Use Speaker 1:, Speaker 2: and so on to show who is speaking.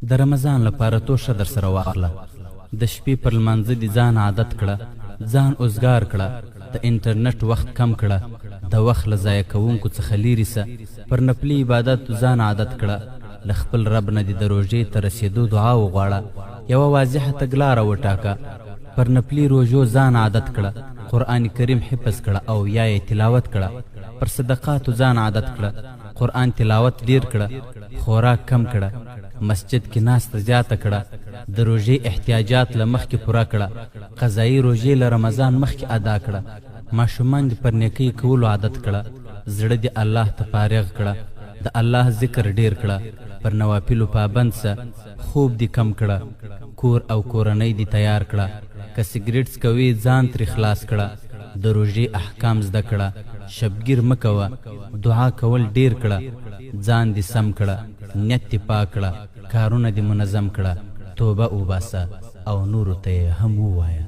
Speaker 1: د رمضان لپاره توشه در سره واخله. د شپې پر لمانځه دې ځان عادت کړه، ځان اوزګار کړه، د انټرنیټ وخت کم کړه، د وخت له ضایع کوونکو څخه لیرې سه، پر نفلي عبادت ځان عادت کړه. له خپل رب نه دې د روژې ته رسېدو دعا وغواړه. یوه واضحه تګلاره وټاکه. پر نفلي روژو ځان عادت کړه، قرآن کریم حفظ کړه او یا یې تلاوت کړه. پر صدقاتو ځان عادت کړه، قرآن تلاوت ډیر کړه، خوراک کم کړه، مسجد کې ناسته زیاته کړه، د روژې احتیاجات له مخکې پوره کړه، قضایي روژې له رمضان مخکې ادا کړه، ماشومان دې پر نیکۍ کولو عادت کړه، زړه دې الله ته فارغ کړه، د الله ذکر ډیر کړه، پر نوافلو پابند سه، خوب دې کم کړه، کور او کورنۍ دې تیار کړه، که سګریټ کوي ځان ترې خلاص کړه، د روژې احکام زده کړه، شبګیر مه کوه، دعا کول ډیر کړه، ځان دې سم کړه، نیت دې پاک کړه، کارونه دې منظم کړه، توبه وباسه او نورو ته یې هم ووایه.